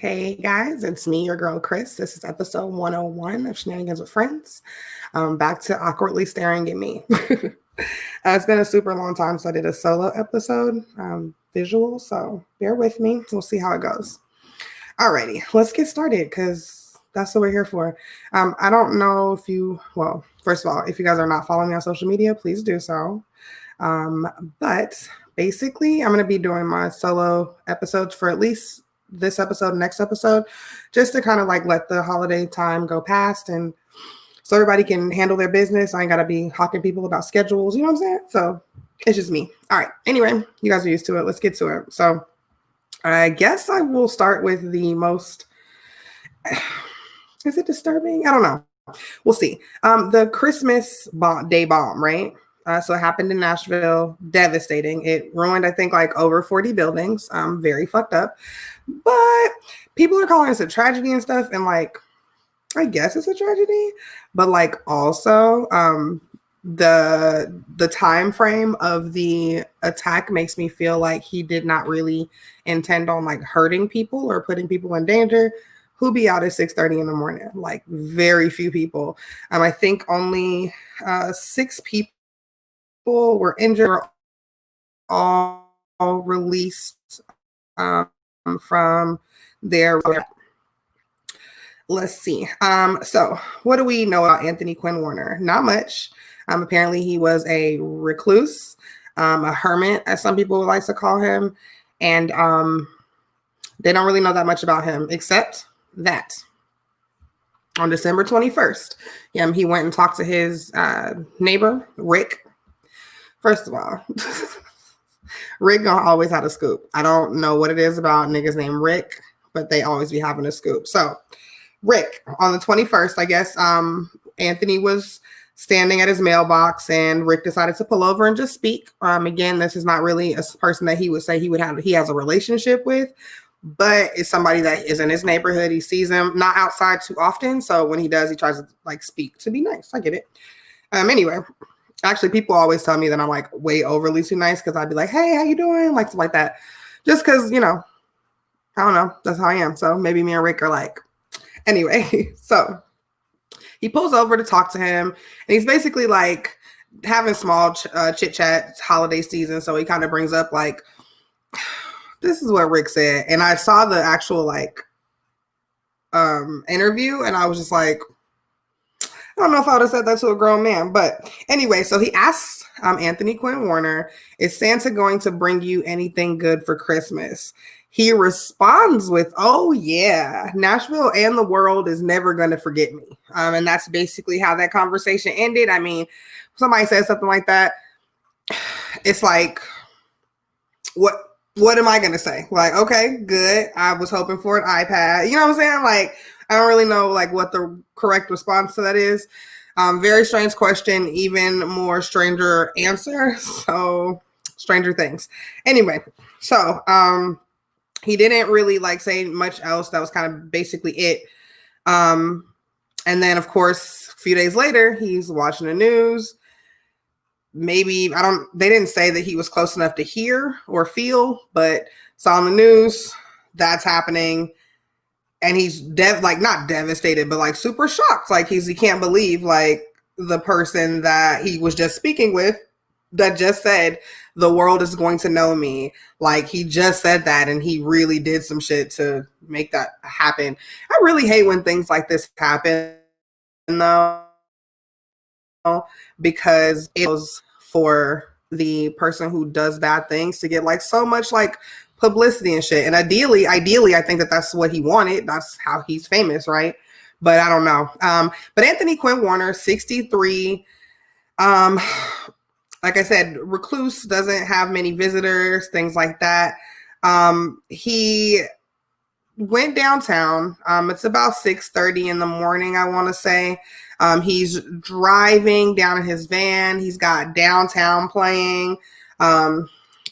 Hey guys, it's me, your girl Chris. This is episode 101 of Shenanigans with Friends. Back to awkwardly staring at me. It's been a super long time, so I did a solo episode, visual, so bear with me. We'll see how it goes. Alrighty, let's get started because that's what we're here for. I don't know if first of all, if you guys are not following me on social media, please do so. But basically, I'm going to be doing my solo episodes for at least this episode, next episode, just to kind of like let the holiday time go past and so everybody can handle their business. I ain't got to be hawking people about schedules. You know what I'm saying? So it's just me. All right. Anyway, you guys are used to it. Let's get to it. So I guess I will start with the most, is it disturbing? I don't know. We'll see. The Christmas day bomb, right? So it happened in Nashville, devastating. It ruined, I think, like over 40 buildings. Very fucked up. But people are calling this a tragedy and stuff. And like, I guess it's a tragedy. But like also, the time frame of the attack makes me feel like he did not really intend on like hurting people or putting people in danger. Who be out at 6:30 in the morning? Like very few people. I think only 6 people were injured, all released from their. Let's see. So what do we know about Anthony Quinn Warner? Not much. Apparently he was a recluse, a hermit, as some people would like to call him. And they don't really know that much about him, except that on December 21st, he went and talked to his neighbor, Rick. First of all, Rick gonna always have a scoop. I don't know what it is about niggas named Rick, but they always be having a scoop. So Rick, on the 21st, I guess, Anthony was standing at his mailbox and Rick decided to pull over and just speak. Again, this is not really a person that he would say he has a relationship with, but it's somebody that is in his neighborhood. He sees him not outside too often. So when he does, he tries to like speak to be nice. I get it. Anyway, actually, people always tell me that I'm like way overly too nice because I'd be like, hey, how you doing? Like stuff like that. Just because, I don't know. That's how I am. So maybe me and Rick are like, anyway, so he pulls over to talk to him. And he's basically like having small chit chat. It's holiday season. So he kind of brings up like, this is what Rick said. And I saw the actual like interview and I was just like, I don't know if I would have said that to a grown man, but anyway, so he asks Anthony Quinn Warner, is Santa going to bring you anything good for Christmas? He responds with, oh yeah, Nashville and the world is never going to forget me. And that's basically how that conversation ended. I mean, somebody says something like that, it's like, what am I going to say? Like, okay, good. I was hoping for an iPad. You know what I'm saying? Like, I don't really know like what the correct response to that is. Very strange question, even more stranger answer. So stranger things. Anyway, so he didn't really like say much else. That was kind of basically it. And then of course, a few days later, he's watching the news. Maybe they didn't say that he was close enough to hear or feel, but saw on the news that's happening. And he's not devastated, but like super shocked. Like he can't believe like the person that he was just speaking with that just said the world is going to know me. Like he just said that and he really did some shit to make that happen. I really hate when things like this happen though, because it was for the person who does bad things to get like so much like publicity and shit. And ideally, I think that that's what he wanted. That's how he's famous, right? But I don't know. But Anthony Quinn Warner, 63. Like I said, recluse, doesn't have many visitors, things like that. He went downtown. It's about 6:30 in the morning, I want to say. He's driving down in his van. He's got Downtown playing.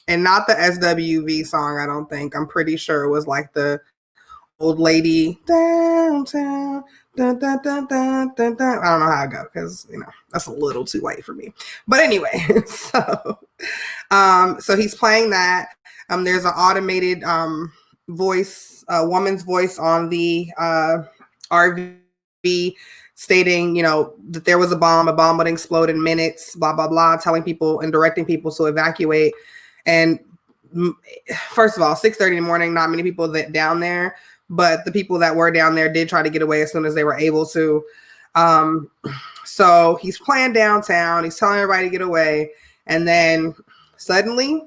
And not the SWV song, I don't think. I'm pretty sure it was like the old lady downtown. Dun, dun, dun, dun, dun, dun. I don't know how it goes because that's a little too late for me. But anyway, so he's playing that. There's an automated woman's voice on the RV stating, that there was a bomb would explode in minutes, blah, blah, blah, telling people and directing people to evacuate. And first of all, 6:30 in the morning, not many people down there, but the people that were down there did try to get away as soon as they were able to. So he's playing downtown. He's telling everybody to get away. And then suddenly,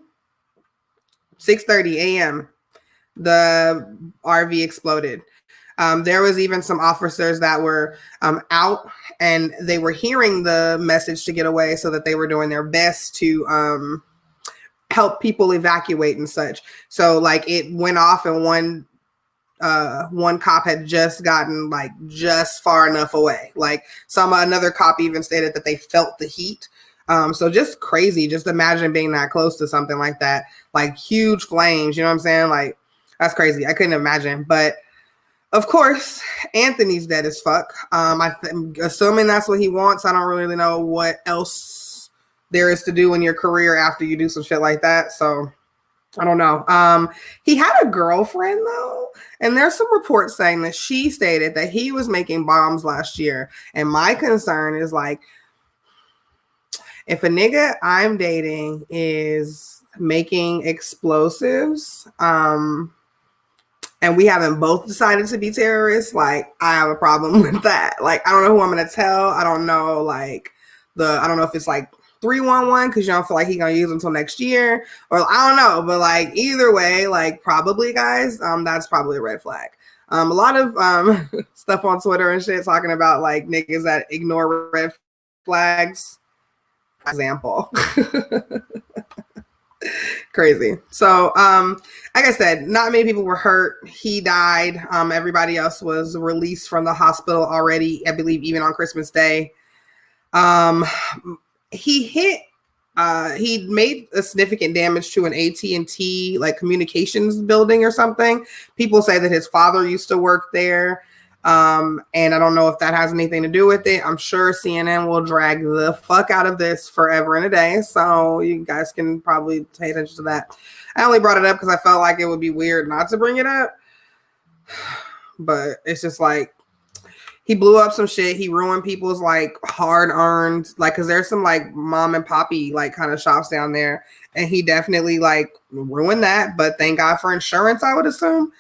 6:30 a.m., the RV exploded. There was even some officers that were out, and they were hearing the message to get away, so that they were doing their best to help people evacuate and such. So like it went off, and one cop had just gotten like just far enough away. Like another cop even stated that they felt the heat. So just crazy. Just imagine being that close to something like that, like huge flames. You know what I'm saying? Like that's crazy. I couldn't imagine. But of course, Anthony's dead as fuck. I'm assuming that's what he wants. I don't really know what else there is to do in your career after you do some shit like that. So I don't know. He had a girlfriend though, and there's some reports saying that she stated that he was making bombs last year. And my concern is like, if a nigga I'm dating is making explosives, and we haven't both decided to be terrorists, like I have a problem with that. Like I don't know who I'm gonna tell. I don't know, like I don't know if it's like 311 because you don't feel like he's gonna use them until next year, or I don't know. But like either way, like probably guys, that's probably a red flag. A lot of stuff on Twitter and shit talking about like niggas that ignore red flags. Example. Crazy. So like I said, not many people were hurt. He died. Everybody else was released from the hospital already, I believe even on Christmas Day. He made a significant damage to an AT&T like communications building or something. People say that his father used to work there. And I don't know if that has anything to do with it. I'm sure CNN will drag the fuck out of this forever and a day. So you guys can probably pay attention to that. I only brought it up because I felt like it would be weird not to bring it up. But it's just like, he blew up some shit. He ruined people's like hard earned, like, cause there's some like mom and poppy like kind of shops down there. And he definitely like ruined that. But thank God for insurance, I would assume.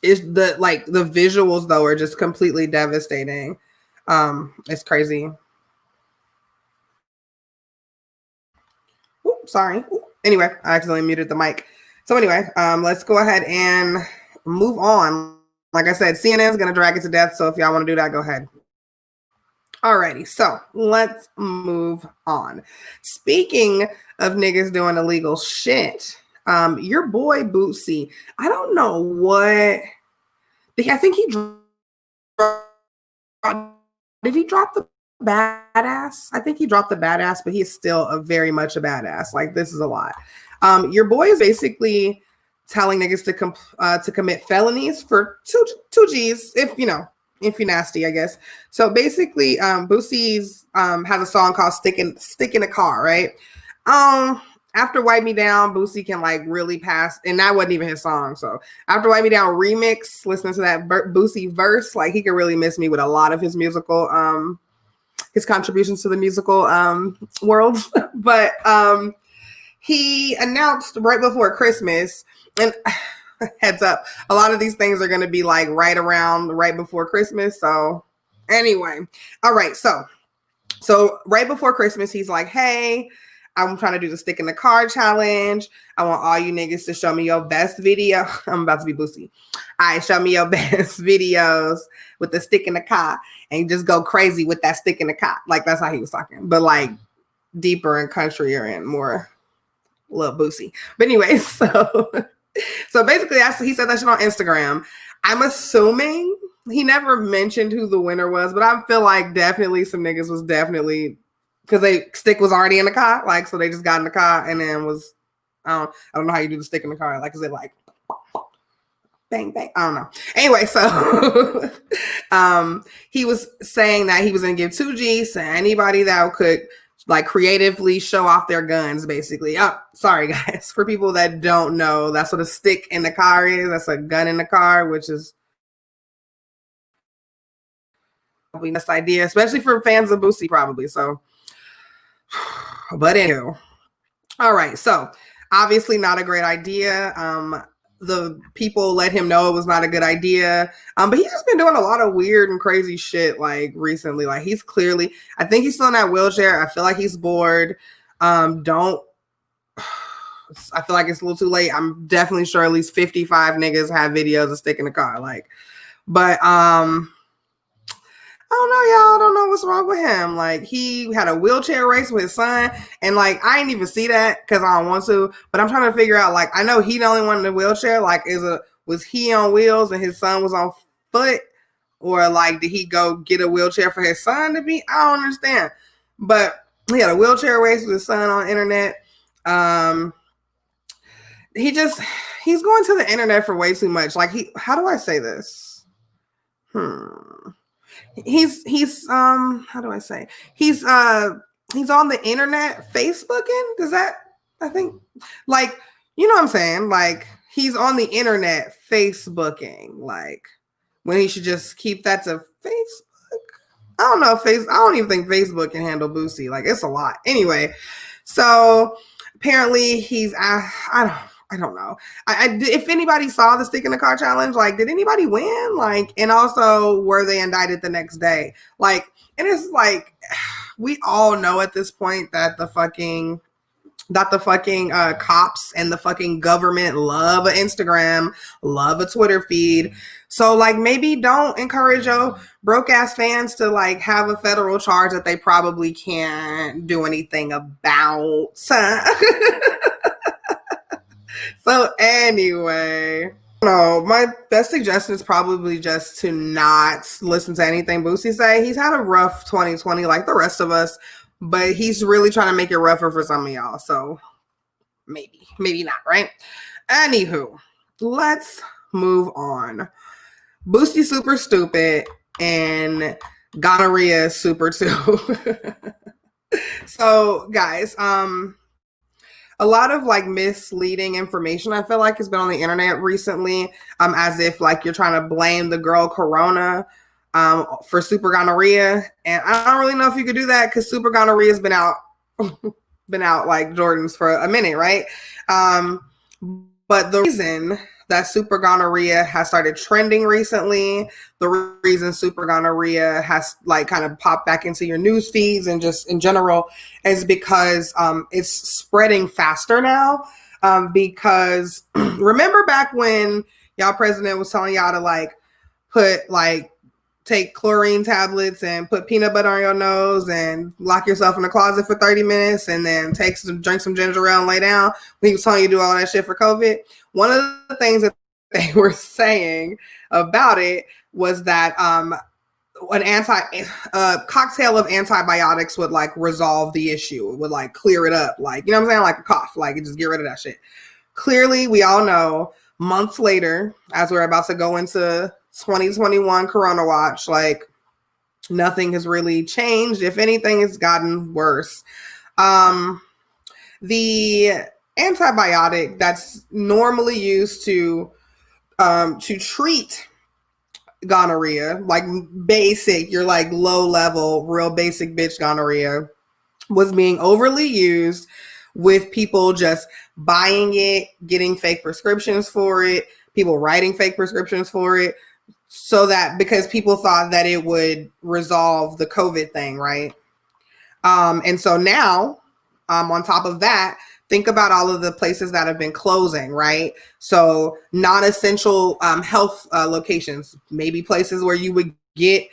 Is the visuals though are just completely devastating. It's crazy. Ooh, sorry. Ooh. Anyway, I accidentally muted the mic. So anyway, let's go ahead and move on. Like I said, CNN is gonna drag it to death. So if y'all want to do that, go ahead. Alrighty, so let's move on. Speaking of niggas doing illegal shit, your boy Bootsy, I don't know what. I think he did he drop the badass? I think he dropped the badass, but he's still very much a badass. Like this is a lot. Your boy is basically telling niggas to commit felonies for two G's if you're nasty, I guess. So basically, Boosie's has a song called "Stick in a Car," right? After Wipe Me Down, Boosie can like really pass, and that wasn't even his song. So after Wipe Me Down remix, listening to that Boosie verse, like he could really miss me with a lot of his musical, his contributions to the musical world. But he announced right before Christmas, and heads up, a lot of these things are going to be like right before Christmas. So anyway, all right. So right before Christmas, he's like, hey, I'm trying to do the stick in the car challenge. I want all you niggas to show me your best video. I'm about to be Boosie. All right, show me your best videos with the stick in the car and just go crazy with that stick in the car. Like that's how he was talking, but like deeper and countryer and more little Boosie. But anyway, so basically he said that shit on Instagram. I'm assuming he never mentioned who the winner was, but I feel like definitely some niggas was definitely because stick was already in the car, like so they just got in the car and then was I don't know how you do the stick in the car, like is it like bang bang? I don't know. Anyway, so he was saying that he was gonna give 2 G's to anybody that could like creatively show off their guns, basically. Oh, sorry guys, for people that don't know, that's what a stick in the car is. That's a gun in the car, which is probably the best idea, especially for fans of Boosie, probably. So, but anyway, all right. So obviously not a great idea. The people let him know it was not a good idea. But he's just been doing a lot of weird and crazy shit like recently. Like he's clearly, I think he's still in that wheelchair. I feel like he's bored. Don't I feel like it's a little too late. I'm definitely sure at least 55 niggas have videos of stick in the car. Like, but I don't know, y'all. I don't know what's wrong with him. Like, he had a wheelchair race with his son, and like, I didn't even see that because I don't want to. But I'm trying to figure out, like, I know he the only one in the wheelchair. Like, was he on wheels and his son was on foot, or like, did he go get a wheelchair for his son to be? I don't understand. But he had a wheelchair race with his son on the internet. He's going to the internet for way too much. Like, how do I say this? He's how do I say? He's on the internet Facebooking. Does that, I think, like, you know what I'm saying? Like, he's on the internet Facebooking, like, when he should just keep that to Facebook. I don't know I don't even think Facebook can handle Boosie. Like, it's a lot. Anyway, so apparently he's I don't know. If anybody saw the stick in the car challenge, like, did anybody win? Like, and also, were they indicted the next day? Like, and it's like, we all know at this point that the fucking cops and the fucking government love an Instagram, love a Twitter feed. So like, maybe don't encourage your broke ass fans to like have a federal charge that they probably can't do anything about. So anyway, no, my best suggestion is probably just to not listen to anything Boosie say. He's had a rough 2020 like the rest of us, but he's really trying to make it rougher for some of y'all. So maybe not, right? Anywho, let's move on. Boosie super stupid and gonorrhea super too. So guys, a lot of like misleading information I feel like has been on the internet recently, as if like you're trying to blame the girl Corona for super gonorrhea, and I don't really know if you could do that because super gonorrhea has been out like Jordan's for a minute, right? But the reason that super gonorrhea has started trending recently, the reason super gonorrhea has like kind of popped back into your news feeds and just in general is because it's spreading faster now. Because remember back when y'all president was telling y'all to like take chlorine tablets and put peanut butter on your nose and lock yourself in the closet for 30 minutes and then drink some ginger ale and lay down. When he was telling you to do all that shit for COVID. One of the things that they were saying about it was that a cocktail of antibiotics would like resolve the issue. It would like clear it up. Like, you know what I'm saying? Like a cough, like just get rid of that shit. Clearly, we all know months later, as we're about to go into 2021 Corona Watch, like nothing has really changed. If anything, it's gotten worse. The antibiotic that's normally used to treat gonorrhea, like basic, you're like low level, real basic bitch gonorrhea, was being overly used with people just buying it, getting fake prescriptions for it, people writing fake prescriptions for it, so that because people thought that it would resolve the COVID thing, right? And so now, on top of that, think about all of the places that have been closing, right? So non-essential health locations, maybe places where you would get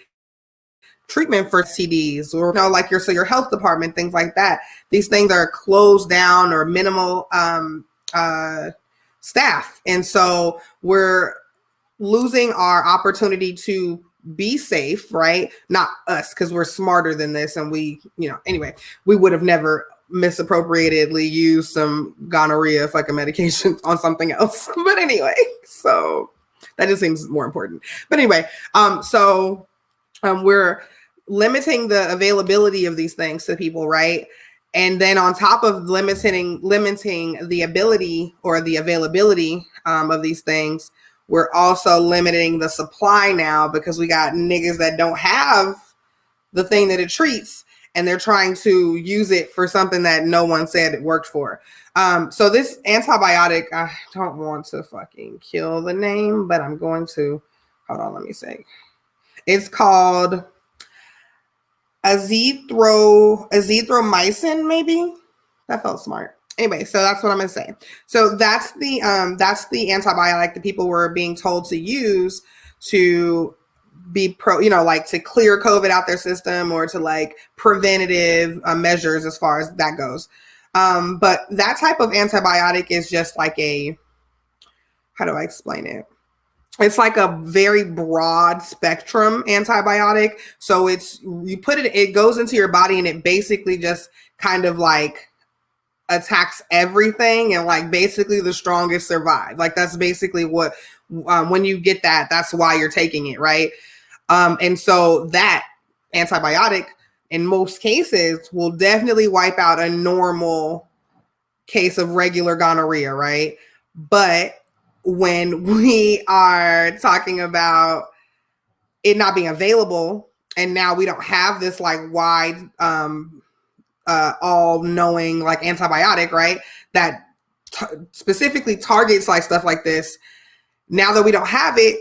treatment for CDs or, you know, like your health department, things like that. These things are closed down or minimal staff. And so we're losing our opportunity to be safe, right? Not us, because we're smarter than this. And we, you know, anyway, we would have never misappropriatedly used some gonorrhea fucking medication on something else. But anyway, so that just seems more important. But anyway, we're limiting the availability of these things to people, right? And then on top of limiting the ability or the availability of these things, we're also limiting the supply now because we got niggas that don't have the thing that it treats, and they're trying to use it for something that no one said it worked for. So this antibiotic, I don't want to fucking kill the name, but I'm going to. Hold on, let me say. It's called azithromycin, maybe. That felt smart. Anyway, so that's what I'm gonna say. So that's the antibiotic that people were being told to use to be like to clear COVID out their system, or to like preventative measures as far as that goes. But that type of antibiotic is just like how do I explain it? It's like a very broad spectrum antibiotic. So you put it goes into your body, and it basically just kind of like attacks everything, and like basically the strongest survive. Like that's basically what, when you get that, that's why you're taking it, right? And so that antibiotic in most cases will definitely wipe out a normal case of regular gonorrhea, right? But when we are talking about it not being available, and now we don't have this like wide all-knowing like antibiotic, right, that specifically targets like stuff like this, now that we don't have it,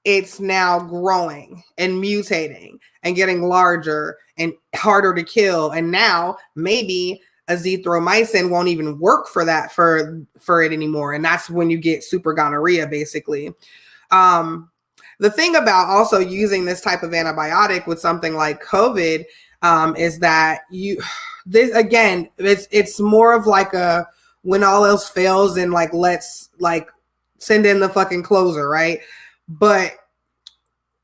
it's now growing and mutating and getting larger and harder to kill. And now maybe azithromycin won't even work for that for it anymore. And that's when you get super gonorrhea, basically. The thing about also using this type of antibiotic with something like COVID is that this again, it's more of like a when all else fails, and like let's like send in the fucking closer, right? But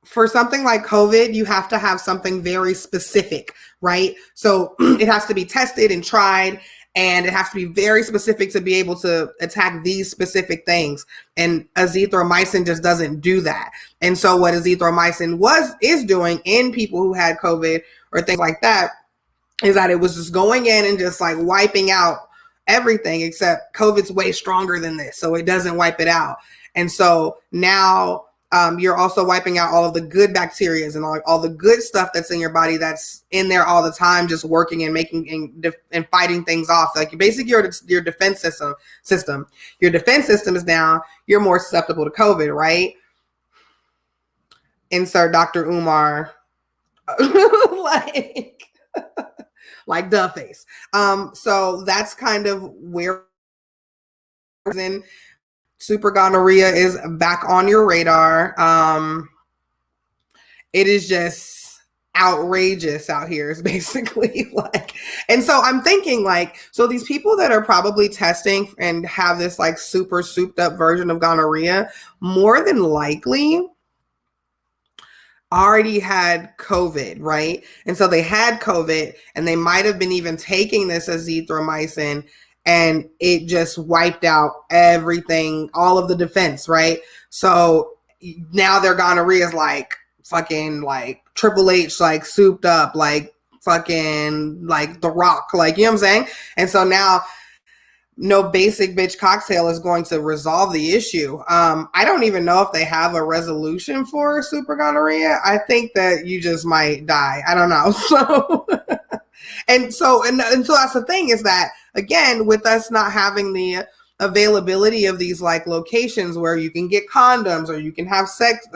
for something like COVID, you have to have something very specific, right? So it has to be tested and tried, and it has to be very specific to be able to attack these specific things. And azithromycin just doesn't do that. And so what azithromycin is doing in people who had COVID or things like that is that it was just going in and just like wiping out everything, except COVID's way stronger than this, so it doesn't wipe it out. And so now you're also wiping out all of the good bacteria and all the good stuff that's in your body, that's in there all the time, just working and making and fighting things off. Like basically your defense system. Your defense system is down. You're more susceptible to COVID, right? Insert Dr. Umar, like the face. So that's kind of where super gonorrhea is back on your radar. It is just outrageous out here, is basically like. And so I'm thinking like, so these people that are probably testing and have this like super souped up version of gonorrhea, more than likely already had COVID, right? And so they had COVID, and they might have been even taking this azithromycin, and it just wiped out everything, all of the defense, right? So now their gonorrhea is like fucking like Triple H, like souped up, like fucking like The Rock, like, you know what I'm saying? And so now no basic bitch cocktail is going to resolve the issue. I don't even know if they have a resolution for super gonorrhea. I think that you just might die. I don't know. So and so that's the thing, is that again, with us not having the availability of these like locations where you can get condoms or you can have sex,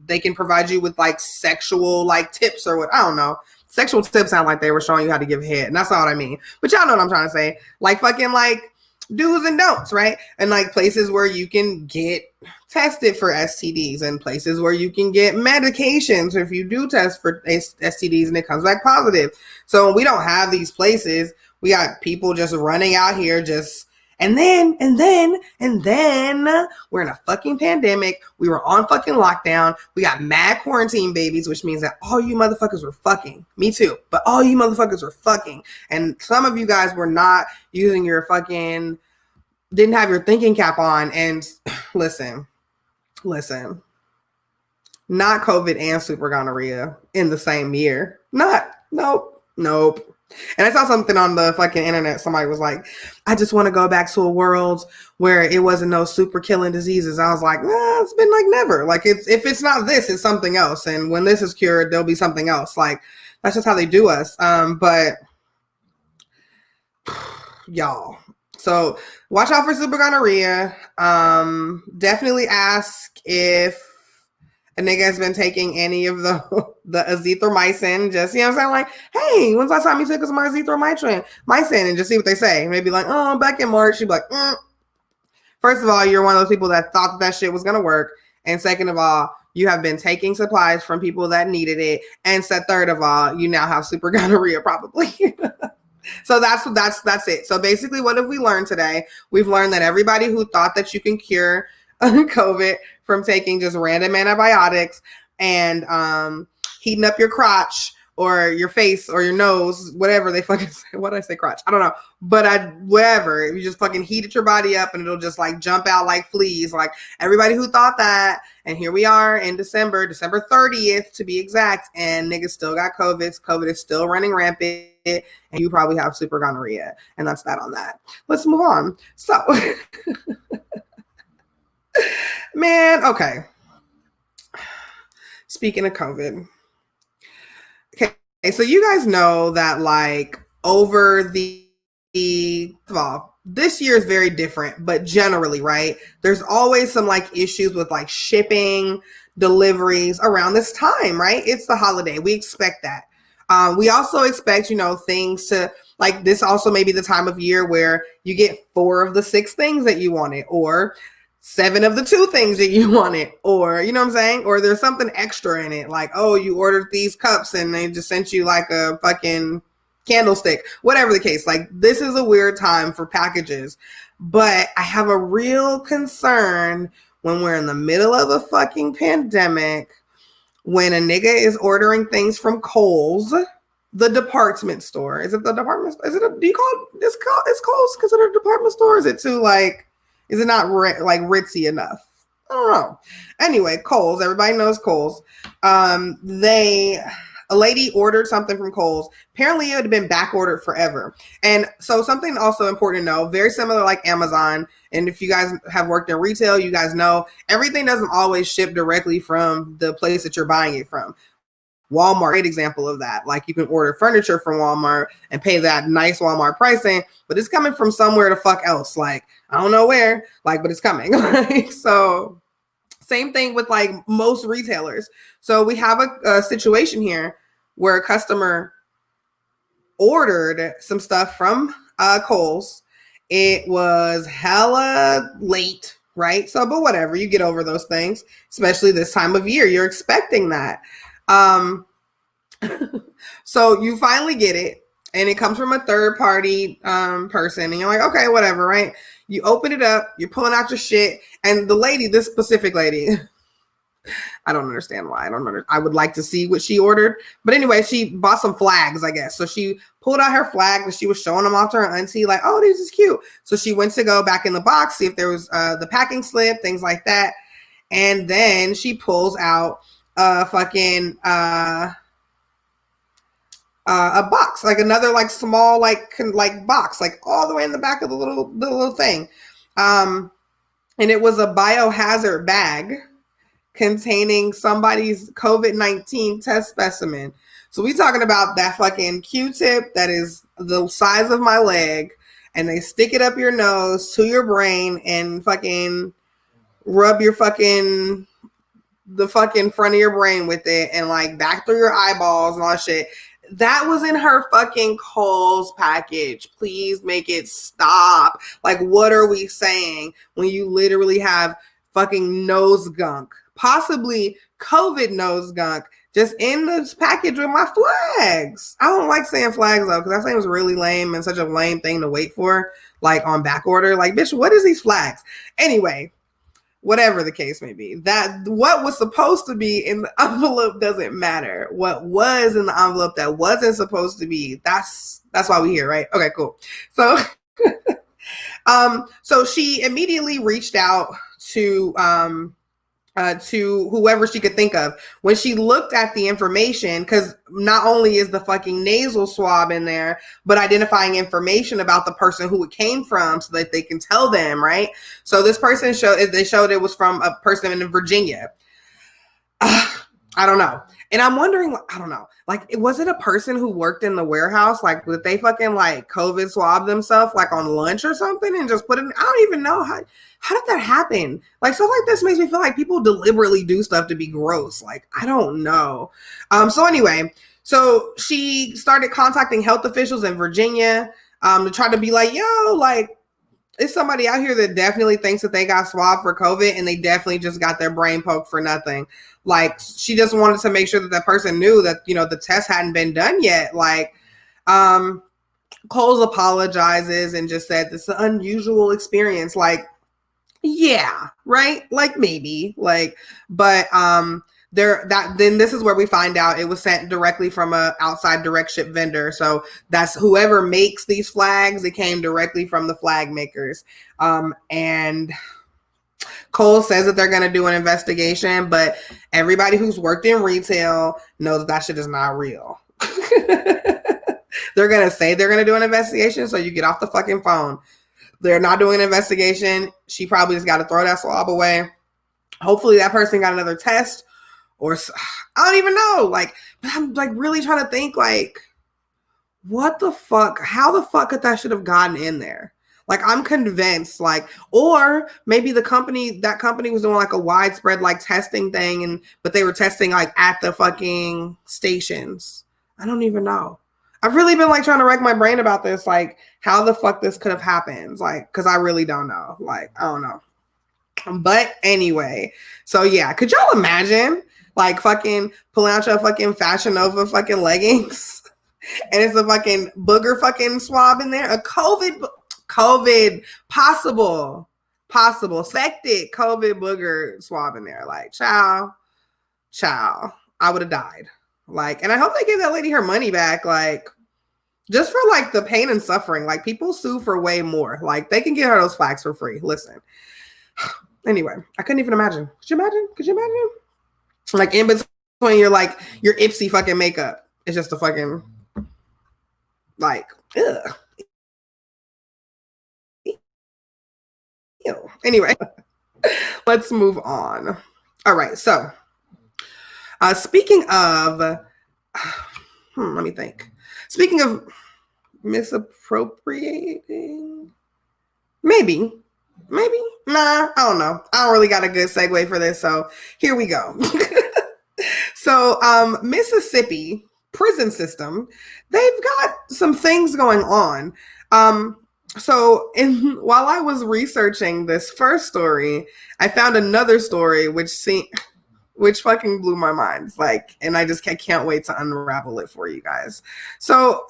they can provide you with like sexual like tips or what, I don't know. Sexual tips sound like they were showing you how to give head, and that's not what I mean. But y'all know what I'm trying to say. Like fucking like do's and don'ts, right? And like places where you can get tested for STDs, and places where you can get medications if you do test for STDs and it comes back positive. So we don't have these places. We got people just running out here just. And then we're in a fucking pandemic. We were on fucking lockdown. We got mad quarantine babies, which means that all you motherfuckers were fucking. Me too. But all you motherfuckers were fucking. And some of you guys were not using your fucking, didn't have your thinking cap on. And listen, not COVID and super gonorrhea in the same year. Nope. And I saw something on the fucking internet. Somebody was like, I just want to go back to a world where it wasn't no super killing diseases. I was like, nah, it's been like never. Like, if it's not this, it's something else. And when this is cured, there'll be something else. Like, that's just how they do us. But y'all. So watch out for super gonorrhea. Definitely ask if a nigga has been taking any of the azithromycin. Just, you know what I'm saying? Like, hey, when's the last time you took some azithromycin? And just see what they say. Maybe like, oh, back in March. You'd be like, First of all, you're one of those people that thought that shit was going to work. And second of all, you have been taking supplies from people that needed it. And third of all, you now have super gonorrhea probably. So that's it. So basically, what have we learned today? We've learned that everybody who thought that you can cure COVID from taking just random antibiotics and heating up your crotch or your face or your nose, whatever they fucking say. What did I say, crotch? I don't know. But whatever. You just fucking heated your body up and it'll just like jump out like fleas. Like everybody who thought that. And here we are in December 30th to be exact. And niggas still got COVID. COVID is still running rampant. And you probably have super gonorrhea. And that's that on that. Let's move on. So, man, okay. Speaking of COVID. Okay, so you guys know that like over well, this year is very different, but generally, right? There's always some like issues with like shipping, deliveries around this time, right? It's the holiday. We expect that. We also expect, things to like this also may be the time of year where you get 4 of the 6 things that you wanted, or 7 of the 2 things that you wanted, or, you know what I'm saying? Or there's something extra in it. Like, oh, you ordered these cups and they just sent you like a fucking candlestick, whatever the case. Like, this is a weird time for packages, but I have a real concern when we're in the middle of a fucking pandemic, when a nigga is ordering things from Kohl's, the department store. Is it the department store? Do you call it, is Kohl's considered a department store? Is it too like, is it not like ritzy enough? I don't know. Anyway, Kohl's, everybody knows Kohl's. A lady ordered something from Kohl's. Apparently it had been back ordered forever. And so something also important to know, very similar like Amazon. And if you guys have worked in retail, you guys know everything doesn't always ship directly from the place that you're buying it from. Walmart, great example of that. Like you can order furniture from Walmart and pay that nice Walmart pricing, but it's coming from somewhere the fuck else. Like, I don't know where, like, but it's coming. So same thing with like most retailers. So we have a situation here where a customer ordered some stuff from Kohl's. It was hella late, right? So, but whatever, you get over those things, especially this time of year. You're expecting that. So you finally get it and it comes from a third party person and you're like, okay, whatever, right? You open it up, you're pulling out your shit, and the lady, this specific lady, I don't understand why. I would like to see what she ordered. But anyway, she bought some flags, I guess. So she pulled out her flag and she was showing them off to her auntie, like, oh, this is cute. So she went to go back in the box, see if there was the packing slip, things like that. And then she pulls out a fucking a box, like another like small like box, like all the way in the back of the little thing. And it was a biohazard bag containing somebody's COVID-19 test specimen. So we talking about that fucking Q-tip that is the size of my leg, and they stick it up your nose to your brain and fucking rub the fucking front of your brain with it and like back through your eyeballs and all that shit. That was in her fucking Kohl's package. Please make it stop. Like, what are we saying when you literally have fucking nose gunk, possibly COVID nose gunk, just in this package with my flags? I don't like saying flags though, because that seems really lame and such a lame thing to wait for, like on back order. Like, bitch, what is these flags? Anyway, whatever the case may be, that what was supposed to be in the envelope doesn't matter. What was in the envelope that wasn't supposed to be, that's why we're here, right? Okay, cool. So so she immediately reached out to to whoever she could think of. When she looked at the information, because not only is the fucking nasal swab in there, but identifying information about the person who it came from so that they can tell them, right? So this person they showed it was from a person in Virginia. I don't know. And I'm wondering, I don't know, like, was it a person who worked in the warehouse? Like, did they fucking like COVID swab themselves like on lunch or something and just put it in? I don't even know how did that happen? Like, stuff like this makes me feel like people deliberately do stuff to be gross. Like, I don't know. So anyway, so she started contacting health officials in Virginia to try to be like, yo, like, it's somebody out here that definitely thinks that they got swabbed for COVID and they definitely just got their brain poked for nothing. Like, she just wanted to make sure that that person knew that, you know, the test hadn't been done yet. Like, Coles apologizes and just said this is an unusual experience. Like, yeah, right? Like, maybe, like, but then this is where we find out it was sent directly from a outside direct ship vendor. So that's whoever makes these flags. It came directly from the flag makers. And Cole says that they're going to do an investigation, but everybody who's worked in retail knows that shit is not real. They're going to say they're going to do an investigation, so you get off the fucking phone. They're not doing an investigation. She probably just got to throw that swab away. Hopefully that person got another test, or I don't even know. Like, but I'm like really trying to think, like, what the fuck? How the fuck could that should have gotten in there? Like, I'm convinced, like, or maybe that company was doing like a widespread like testing thing, but they were testing like at the fucking stations. I don't even know. I've really been like trying to rack my brain about this, like how the fuck this could have happened, like, because I really don't know. Like, I don't know. But anyway, so yeah, could y'all imagine like fucking pulling out your fucking Fashion Nova fucking leggings and it's a fucking booger fucking swab in there, a COVID possible suspected COVID booger swab in there. Like, ciao, I would have died. Like, and I hope they gave that lady her money back. Like, just for like the pain and suffering. Like, people sue for way more. Like, they can get her those flags for free. Listen. Anyway, I couldn't even imagine. Could you imagine? Like, in between your like your Ipsy fucking makeup, it's just a fucking like, ugh. Ew. Anyway, let's move on. All right, so speaking of, let me think. Speaking of misappropriating, maybe, nah, I don't know. I don't really got a good segue for this, so here we go. So, Mississippi prison system, they've got some things going on. So while I was researching this first story, I found another story which fucking blew my mind. Like, and I can't wait to unravel it for you guys. So,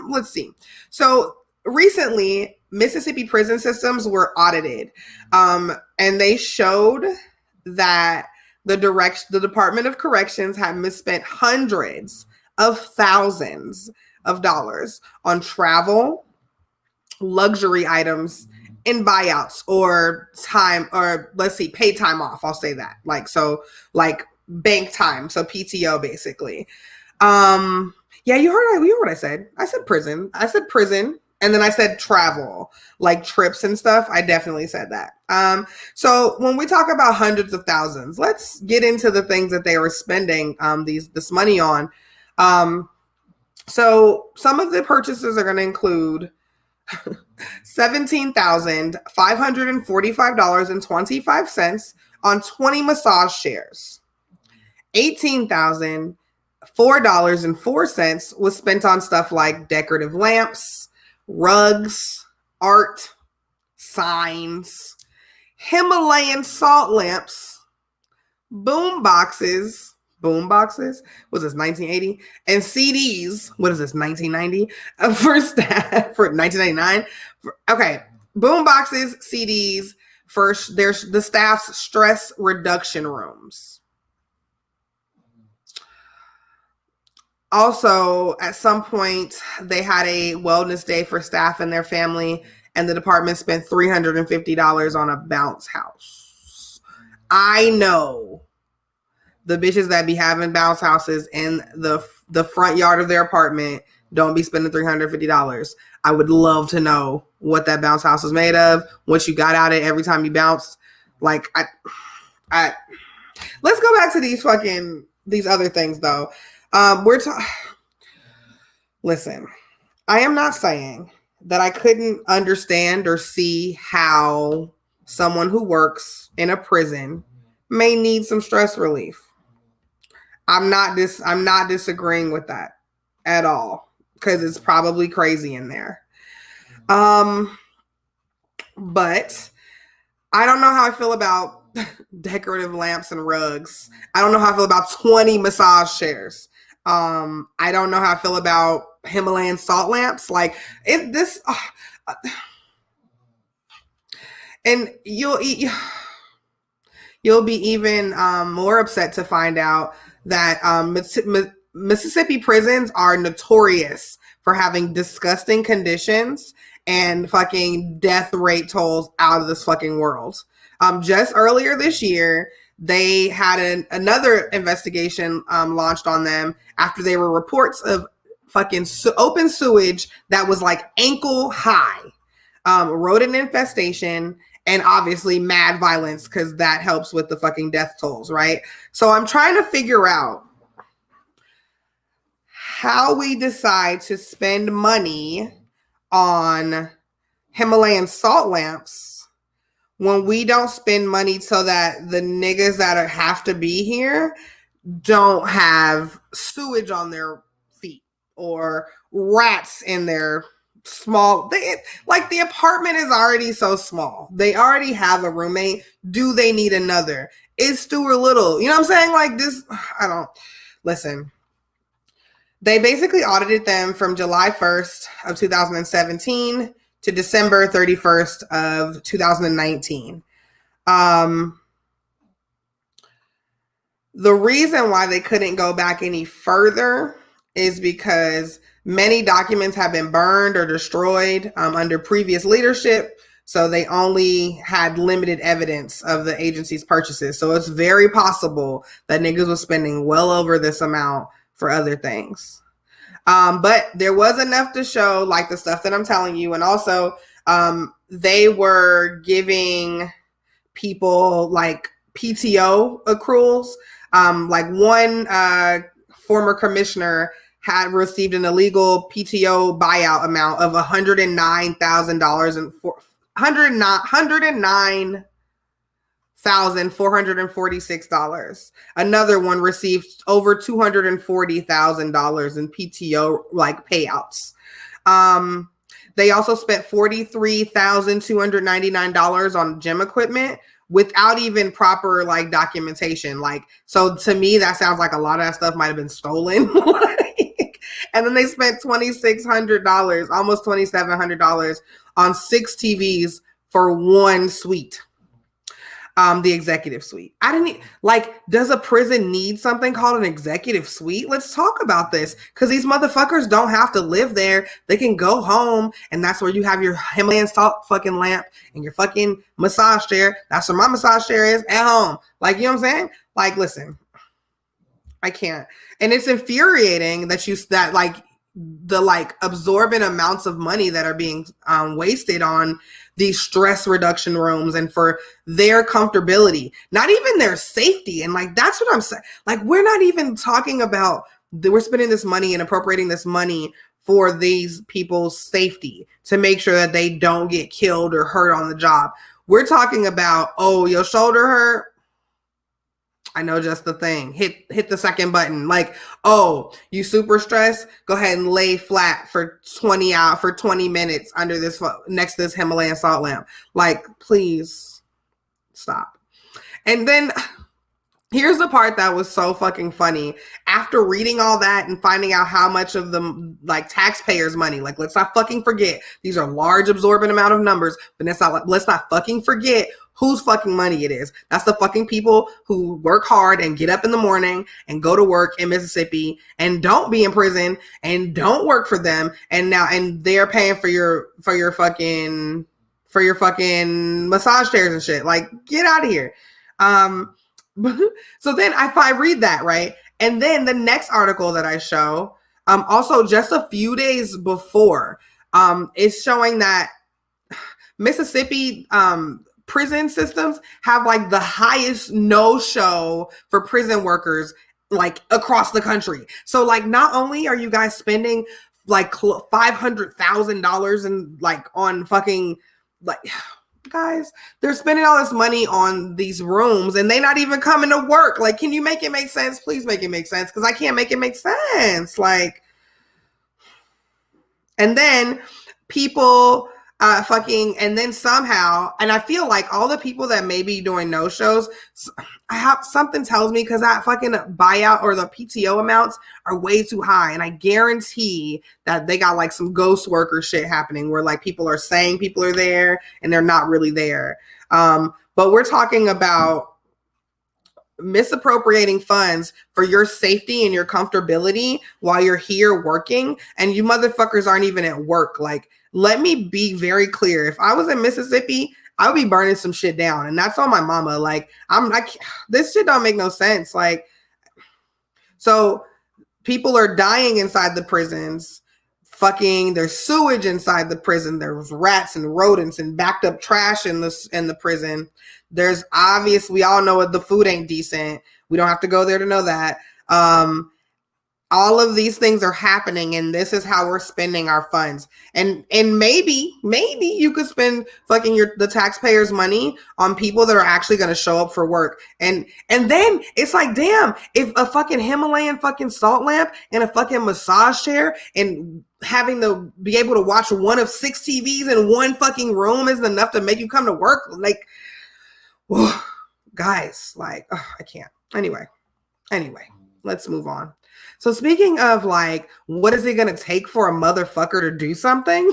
let's see. So recently, Mississippi prison systems were audited, and they showed that the Department of Corrections had misspent hundreds of thousands of dollars on travel, luxury items, and buyouts, or paid time off. I'll say that. Like, so like bank time. So PTO basically. Yeah, you heard what I said. I said prison. And then I said travel, like trips and stuff. I definitely said that. So when we talk about hundreds of thousands, let's get into the things that they were spending this money on. So some of the purchases are going to include $17,545.25 on 20 massage chairs. $18,004.04 was spent on stuff like decorative lamps, rugs, art, signs, Himalayan salt lamps, boom boxes, was this 1980? And CDs, what is this, 1990? For 1999? Okay, boom boxes, CDs, first there's the staff's stress reduction rooms. Also, at some point, they had a wellness day for staff and their family, and the department spent $350 on a bounce house. I know the bitches that be having bounce houses in the front yard of their apartment don't be spending $350. I would love to know what that bounce house is made of, what you got out of it every time you bounce. Like, I let's go back to these other things though. Listen, I am not saying that I couldn't understand or see how someone who works in a prison may need some stress relief. I'm not disagreeing with that at all, because it's probably crazy in there. But I don't know how I feel about decorative lamps and rugs. I don't know how I feel about 20 massage chairs. I don't know how I feel about Himalayan salt lamps. Like and you'll be even more upset to find out that Mississippi prisons are notorious for having disgusting conditions and fucking death rate tolls out of this fucking world. Just earlier this year, they had another investigation launched on them after there were reports of fucking open sewage that was like ankle high, rodent infestation, and obviously mad violence, because that helps with the fucking death tolls, right? So I'm trying to figure out how we decide to spend money on Himalayan salt lamps when we don't spend money so that the niggas that have to be here don't have sewage on their feet or rats in their the apartment is already so small. They already have a roommate. Do they need another? Is Stuart little? You know what I'm saying? Like this, listen. They basically audited them from July 1st of 2017 to December 31st of 2019. The reason why they couldn't go back any further is because many documents have been burned or destroyed under previous leadership. So they only had limited evidence of the agency's purchases. So it's very possible that niggas was spending well over this amount for other things. But there was enough to show, like the stuff that I'm telling you. And also they were giving people like PTO accruals. Like one former commissioner had received an illegal PTO buyout amount of $109,000 and $109,446. Another one received over $240,000 in PTO like payouts. They also spent $43,299 on gym equipment without even proper like documentation. Like, so to me, that sounds like a lot of that stuff might have been stolen. And then they spent $2,600, almost $2,700 on 6 TVs for one suite. The executive suite. Does a prison need something called an executive suite? Let's talk about this, because these motherfuckers don't have to live there. They can go home, and that's where you have your Himalayan salt fucking lamp and your fucking massage chair. That's where my massage chair is, at home. Like, you know what I'm saying? Like, listen, I can't. And it's infuriating that the absorbent amounts of money that are being wasted on these stress reduction rooms and for their comfortability, not even their safety. And like, that's what I'm saying. Like, we're not even talking about we're spending this money and appropriating this money for these people's safety to make sure that they don't get killed or hurt on the job. We're talking about, oh, your shoulder hurt. I know just the thing. Hit the second button. Like, oh, you super stressed? Go ahead and lay flat for 20 minutes under next to this Himalayan salt lamp. Like, please stop. And then here's the part that was so fucking funny. After reading all that and finding out how much of the like taxpayers' money, like, let's not fucking forget, these are large absorbent amount of numbers, but let's not fucking forget whose fucking money it is. That's the fucking people who work hard and get up in the morning and go to work in Mississippi and don't be in prison and don't work for them. And they're paying for your fucking massage chairs and shit. Like, get out of here. So then if I read that, right? And then the next article that I show, also just a few days before, is showing that Mississippi prison systems have like the highest no-show for prison workers like across the country. So like not only are you guys spending like $500,000 and like on fucking like guys, they're spending all this money on these rooms and they not even coming to work. Like, can you make it make sense? Please make it make sense, because I can't make it make sense. Like, and then people and then somehow, and I feel like all the people that may be doing no shows, I have something tells me, because that fucking buyout or the PTO amounts are way too high, and I guarantee that they got like some ghost worker shit happening where like people are saying people are there and they're not really there. But we're talking about misappropriating funds for your safety and your comfortability while you're here working, and you motherfuckers aren't even at work. Like, let me be very clear. If I was in Mississippi, I would be burning some shit down, and that's on my mama. Like, this shit don't make no sense. Like, so people are dying inside the prisons. Fucking, there's sewage inside the prison. There's rats and rodents and backed up trash in the prison. There's obvious, we all know the food ain't decent. We don't have to go there to know that. All of these things are happening, and this is how we're spending our funds. And maybe you could spend fucking the taxpayers' money on people that are actually going to show up for work. And then it's like, damn, if a fucking Himalayan fucking salt lamp and a fucking massage chair and having to be able to watch one of 6 TVs in one fucking room isn't enough to make you come to work, like, whew, guys, like, I can't. Anyway, let's move on. So speaking of like, what is it going to take for a motherfucker to do something?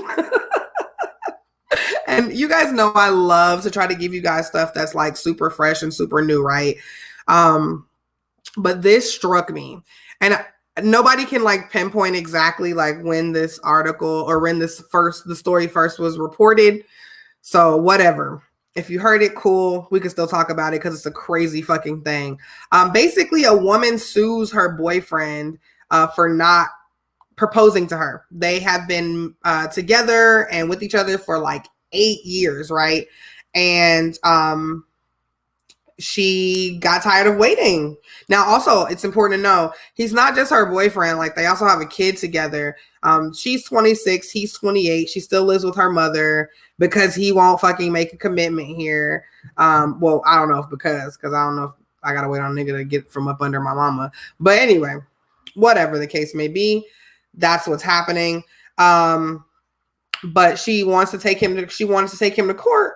And you guys know I love to try to give you guys stuff that's like super fresh and super new, right? But this struck me, and nobody can like pinpoint exactly like when this article or when the story first was reported. So whatever. If you heard it, cool. We can still talk about it because it's a crazy fucking thing. Basically, a woman sues her boyfriend for not proposing to her. They have been together and with each other for like 8 years, right? And she got tired of waiting. Now, also, it's important to know, he's not just her boyfriend. Like, they also have a kid together. She's 26. He's 28. She still lives with her mother because he won't fucking make a commitment here. Well, I don't know if because I don't know if I got to wait on a nigga to get from up under my mama. But anyway, whatever the case may be, that's what's happening. But she wanted to take him to court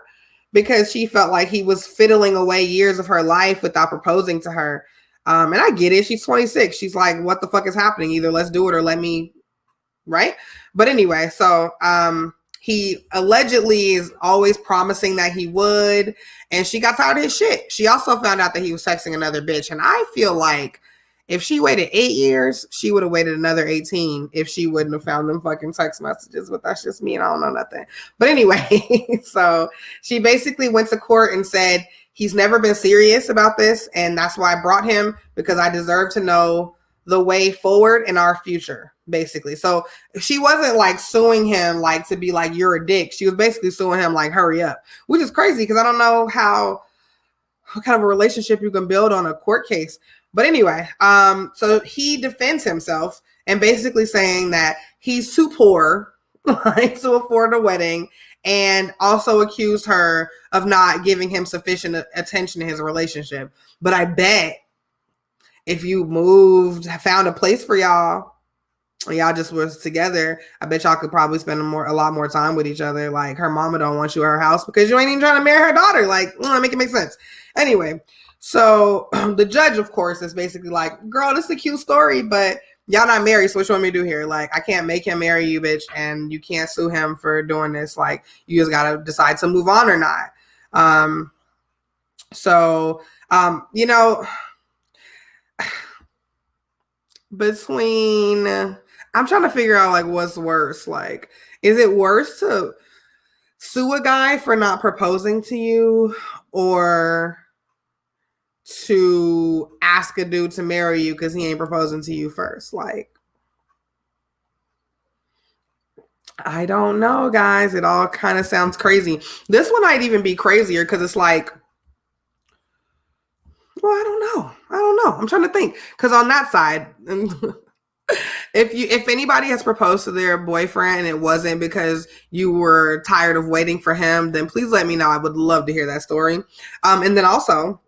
because she felt like he was fiddling away years of her life without proposing to her. And I get it. She's 26. She's like, what the fuck is happening? Either let's do it or let me, right? But anyway, so he allegedly is always promising that he would, and she got tired of his shit. She also found out that he was texting another bitch, and I feel like if she waited 8 years, she would have waited another 18 if she wouldn't have found them fucking text messages. But that's just me, and I don't know nothing. But anyway, so she basically went to court and said, he's never been serious about this, and that's why I brought him, because I deserve to know the way forward in our future, basically. So she wasn't like suing him like to be like, you're a dick. She was basically suing him like, hurry up, which is crazy because I don't know what kind of a relationship you can build on a court case. But anyway, so he defends himself and basically saying that he's too poor like, to afford a wedding, and also accused her of not giving him sufficient attention to his relationship. But I bet if you found a place for y'all just was together, I bet y'all could probably spend a lot more time with each other. Like, her mama don't want you at her house because you ain't even trying to marry her daughter. Like, make it make sense. Anyway, so the judge, of course, is basically like, girl, this is a cute story, but y'all not married, so what you want me to do here? Like, I can't make him marry you, bitch, and you can't sue him for doing this. Like, you just gotta decide to move on or not. You know, between, I'm trying to figure out like what's worse. Like, is it worse to sue a guy for not proposing to you, or to ask a dude to marry you because he ain't proposing to you first. Like, I don't know, guys. It all kind of sounds crazy. This one might even be crazier because it's like, well, I don't know. I'm trying to think. Because on that side, if anybody has proposed to their boyfriend and it wasn't because you were tired of waiting for him, then please let me know. I would love to hear that story. And then also,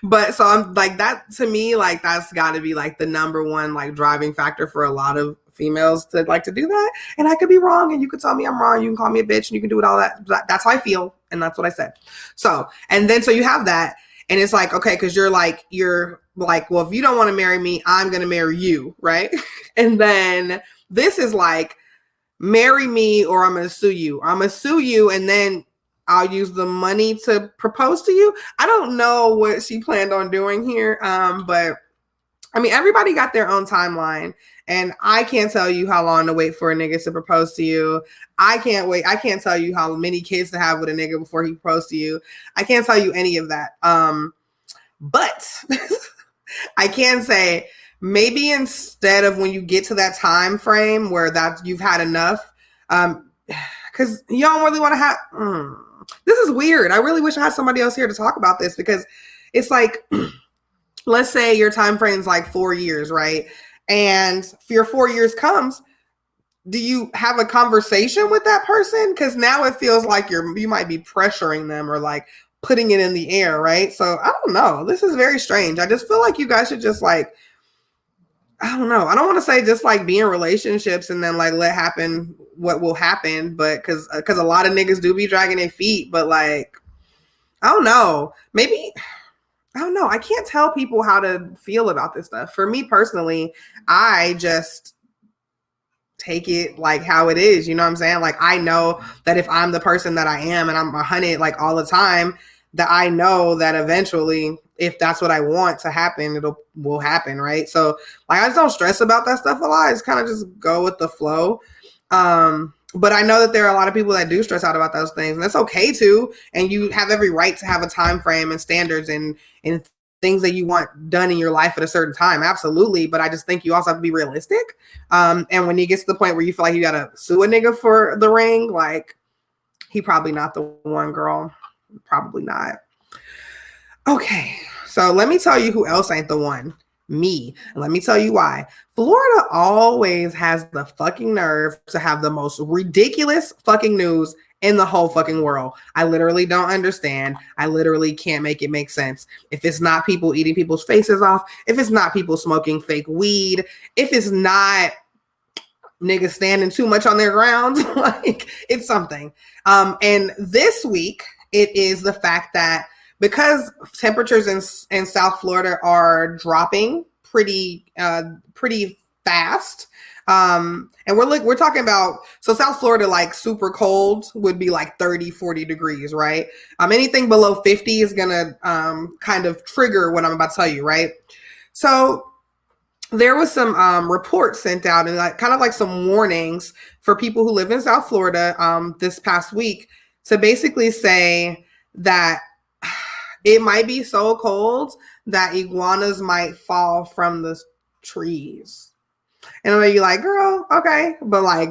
but so I'm like, that to me, like, that's got to be like the number one like driving factor for a lot of females to like to do that. And I could be wrong, and you could tell me I'm wrong. You can call me a bitch, and you can do it all that. That's how I feel, and that's what I said. So, and then so you have that, and it's like, okay, because you're like, well, if you don't want to marry me, I'm gonna marry you, right? And then this is like, marry me or I'm gonna sue you. I'm gonna sue you, and then I'll use the money to propose to you. I don't know what she planned on doing here. But I mean, everybody got their own timeline, and I can't tell you how long to wait for a nigga to propose to you. I can't wait. I can't tell you how many kids to have with a nigga before he proposed to you. I can't tell you any of that. But I can say maybe instead of when you get to that time frame where that you've had enough, because you don't really want to have. This is weird. I really wish I had somebody else here to talk about this, because it's like, let's say your time frame is like 4 years, right? And if your 4 years comes, do you have a conversation with that person? Because now it feels like you might be pressuring them or like putting it in the air, right? So I don't know. This is very strange. I just feel like you guys should just like, I don't know. I don't want to say just like be in relationships and then like let happen what will happen, but because a lot of niggas do be dragging their feet, but like, I don't know. Maybe, I don't know. I can't tell people how to feel about this stuff. For me personally, I just take it like how it is. You know what I'm saying? Like, I know that if I'm the person that I am and I'm 100 like all the time, that I know that eventually, if that's what I want to happen, will happen, right? So like, I just don't stress about that stuff a lot. It's kind of just go with the flow. But I know that there are a lot of people that do stress out about those things, and that's okay too. And you have every right to have a time frame and standards and things that you want done in your life at a certain time. Absolutely. But I just think you also have to be realistic. And when you get to the point where you feel like you gotta sue a nigga for the ring, like, he probably not the one, girl. Probably not. Okay, so let me tell you who else ain't the one. Me. And let me tell you why. Florida always has the fucking nerve to have the most ridiculous fucking news in the whole fucking world. I literally don't understand. I literally can't make it make sense. If it's not people eating people's faces off, if it's not people smoking fake weed, if it's not niggas standing too much on their grounds, like, it's something. And this week, it is the fact that because temperatures in South Florida are dropping pretty fast, and we're talking about, so South Florida, like super cold would be like 30-40 degrees, right? Anything below 50 is gonna kind of trigger what I'm about to tell you, right? So there was some reports sent out and like kind of like some warnings for people who live in South Florida this past week, to basically say that it might be so cold that iguanas might fall from the trees. And I'm like, girl, okay. But like,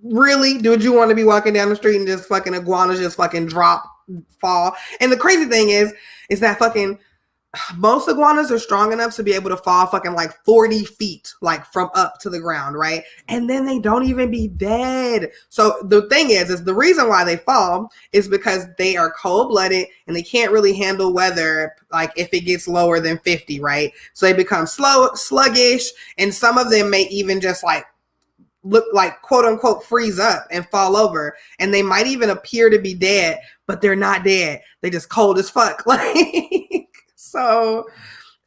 really? Would you want to be walking down the street and just fucking iguanas just fucking fall? And the crazy thing is that fucking most iguanas are strong enough to be able to fall fucking like 40 feet, like from up to the ground, right? And then they don't even be dead. So the thing is the reason why they fall is because they are cold-blooded and they can't really handle weather, like if it gets lower than 50, right? So they become sluggish, and some of them may even just like look like quote unquote freeze up and fall over, and they might even appear to be dead, but they're not dead. They just cold as fuck. Like, so,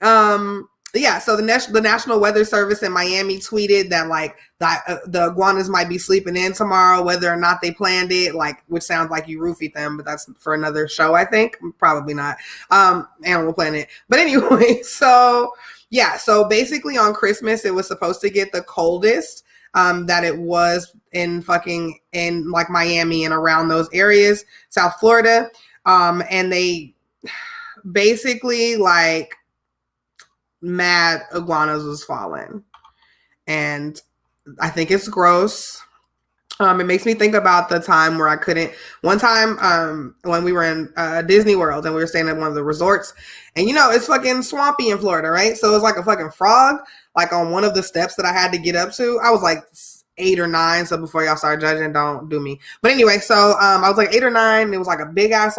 yeah. So the National Weather Service in Miami tweeted that like the iguanas might be sleeping in tomorrow, whether or not they planned it. Like, which sounds like you roofied them, but that's for another show, I think. Probably not. Animal Planet. But anyway, so yeah. So basically, on Christmas, it was supposed to get the coldest that it was in like Miami and around those areas, South Florida, and they basically like mad iguanas was falling. And I think it's gross. It makes me think about the time where I couldn't. One time, when we were in Disney World and we were staying at one of the resorts, and it's fucking swampy in Florida, right? So it's like a fucking frog, like on one of the steps that I had to get up to. I was like 8 or 9, so before y'all start judging, don't do me. But anyway, so I was like 8 or 9. It was like a big ass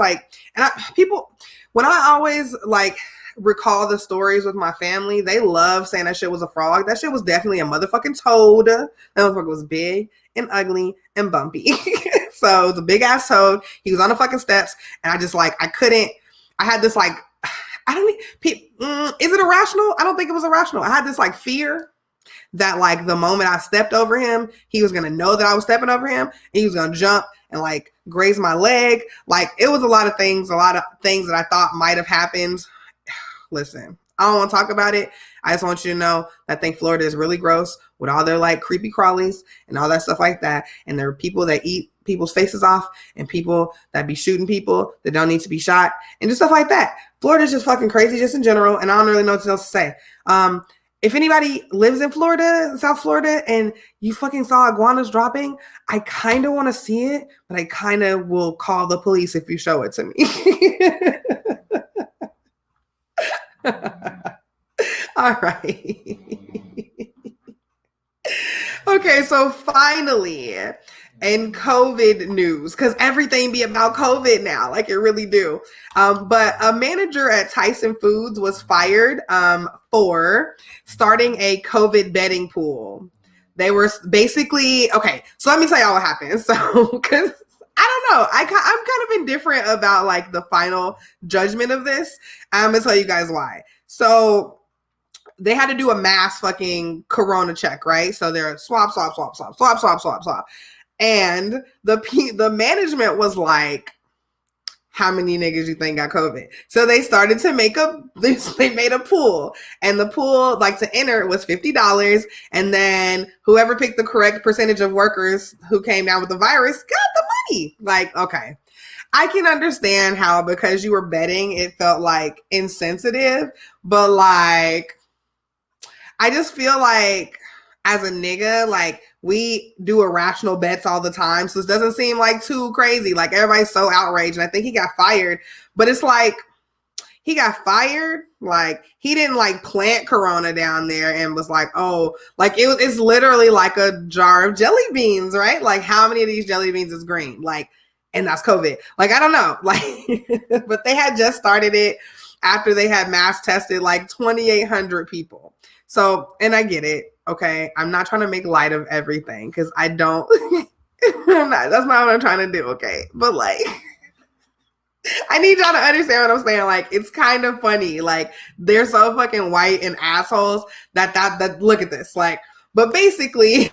people. When I always like recall the stories with my family, they love saying that shit was a frog. That shit was definitely a motherfucking toad. That motherfucker was big and ugly and bumpy. So it was a big ass toad. He was on the fucking steps, and I just like I had this like is it irrational? I don't think it was irrational. I had this like fear that like the moment I stepped over him, he was gonna know that I was stepping over him, and he was gonna jump and like graze my leg. Like it was a lot of things that I thought might have happened. Listen, I don't want to talk about it. I just want you to know that I think Florida is really gross with all their like creepy crawlies and all that stuff like that. And there are people that eat people's faces off and people that be shooting people that don't need to be shot and just stuff like that. Florida is just fucking crazy just in general. And I don't really know what else to say. If anybody lives in Florida, South Florida, and you fucking saw iguanas dropping, I kind of want to see it, but I kind of will call the police if you show it to me. All right. Okay, so finally, in COVID news, because everything be about COVID now, like it really do. But a manager at Tyson Foods was fired for starting a COVID betting pool. They were basically, okay, so let me tell y'all what happened. So, because I don't know, I'm kind of indifferent about like the final judgment of this. I'm gonna tell you guys why. So they had to do a mass fucking corona check, right? So they're swab. And the management was like, how many niggas you think got COVID? So they started to they made a pool, and the pool, like to enter, was $50. And then whoever picked the correct percentage of workers who came down with the virus got the money. Like, okay. I can understand how, because you were betting, it felt like insensitive, but like, I just feel like as a nigga, like we do irrational bets all the time. So this doesn't seem like too crazy. Like everybody's so outraged. And I think he got fired, but it's like he got fired. Like he didn't like plant corona down there and was like, oh, like it's literally like a jar of jelly beans, right? Like how many of these jelly beans is green? Like, and that's COVID. Like, I don't know. Like, but they had just started it after they had mass tested like 2,800 people. So, and I get it. Okay. I'm not trying to make light of everything because I don't, that's not what I'm trying to do. Okay. But like, I need y'all to understand what I'm saying. Like, it's kind of funny. Like, they're so fucking white and assholes that look at this. Like, but basically,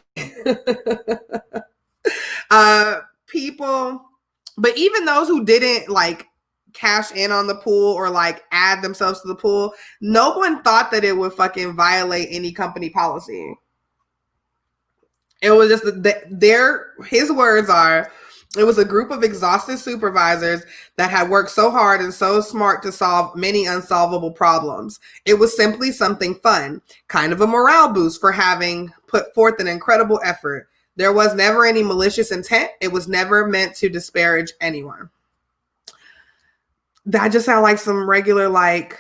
people, but even those who didn't like cash in on the pool or like add themselves to the pool, no one thought that it would fucking violate any company policy. It was just his words are, it was a group of exhausted supervisors that had worked so hard and so smart to solve many unsolvable problems. It was simply something fun, kind of a morale boost for having put forth an incredible effort. There was never any malicious intent. It was never meant to disparage anyone. That just sounds like some regular, like,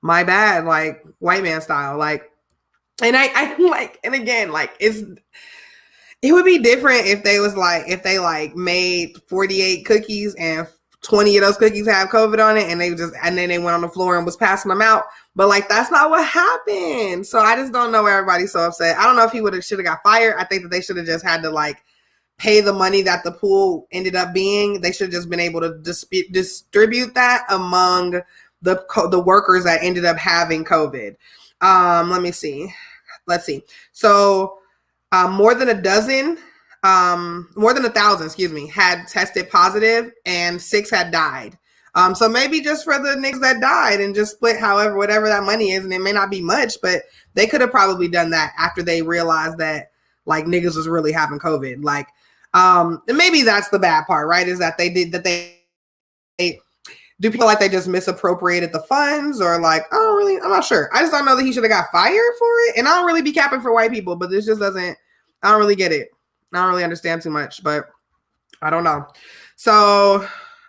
my bad, like white man style. Like, and I like, and again, like it would be different if they like made 48 cookies and 20 of those cookies have COVID on it, and then they went on the floor and was passing them out. But like, that's not what happened. So I just don't know why everybody's so upset. I don't know if he should have got fired. I think that they should have just had to like pay the money that the pool ended up being. They should have just been able to distribute that among the workers that ended up having COVID. Let's see. So more than 1,000, had tested positive and 6 had died. So maybe just for the niggas that died and just split whatever that money is, and it may not be much, but they could have probably done that after they realized that like niggas was really having COVID. Like, and maybe that's the bad part, right? Is that they do people like they just misappropriated the funds or like, I'm not sure. I just don't know that he should have got fired for it. And I don't really be capping for white people, but this just doesn't, I don't really get it. I don't really understand too much, but I don't know. So I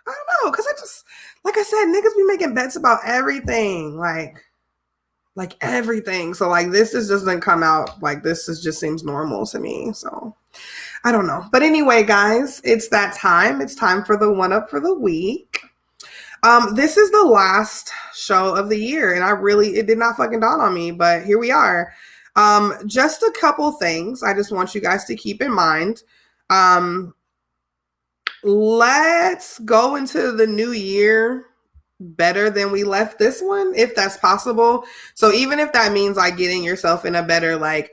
don't know. Cause I just, like I said, niggas be making bets about everything. Like everything. So like this just doesn't come out like this just seems normal to me. So I don't know. But anyway, guys, it's that time. It's time for the one up for the week. This is the last show of the year, and it did not fucking dawn on me, but here we are. Just a couple things I just want you guys to keep in mind. Let's go into the new year better than we left this one, if that's possible. So even if that means like getting yourself in a better like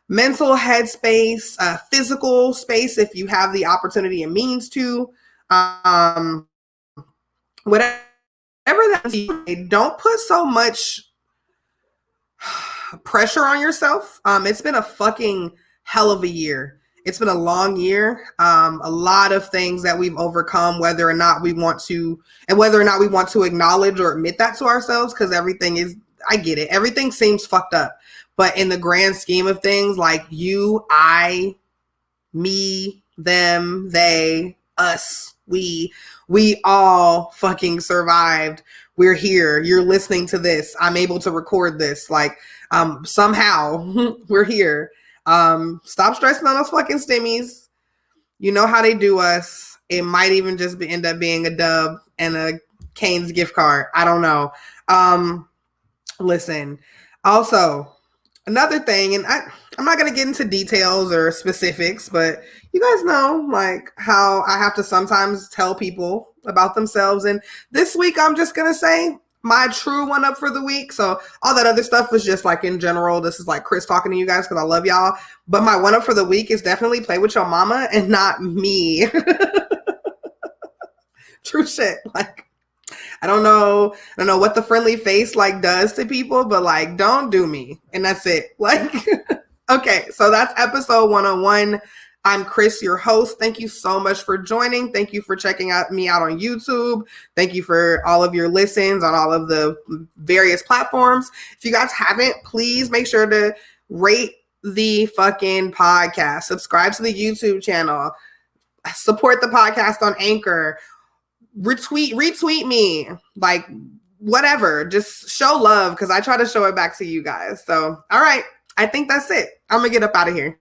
mental headspace, physical space, if you have the opportunity and means to, whatever that is, don't put so much pressure on yourself. It's been a fucking hell of a year. It's been a long year. A lot of things that we've overcome, whether or not we want to acknowledge or admit that to ourselves, because I get it. Everything seems fucked up. But in the grand scheme of things, like you, I, me, them, they, us, we all fucking survived. We're here. You're listening to this. I'm able to record this. Like, somehow we're here. Stop stressing on those fucking stimmies. You know how they do us. It might even just end up being a dub and a Cane's gift card. I don't know. Listen, also, another thing, and I'm not going to get into details or specifics, but you guys know like how I have to sometimes tell people about themselves. And this week, I'm just going to say my true one up for the week. So all that other stuff was just like in general. This is like Chris talking to you guys because I love y'all. But my one up for the week is definitely play with your mama and not me. True shit. Like, I don't know what the friendly face like does to people, but like, don't do me. And that's it. Like, okay. So that's episode 101. I'm Chris, your host. Thank you so much for joining. Thank you for checking me out on YouTube. Thank you for all of your listens on all of the various platforms. If you guys haven't, please make sure to rate the fucking podcast, subscribe to the YouTube channel, support the podcast on Anchor, retweet me, like whatever, just show love because I try to show it back to you guys. So, all right. I think that's it. I'm gonna get up out of here.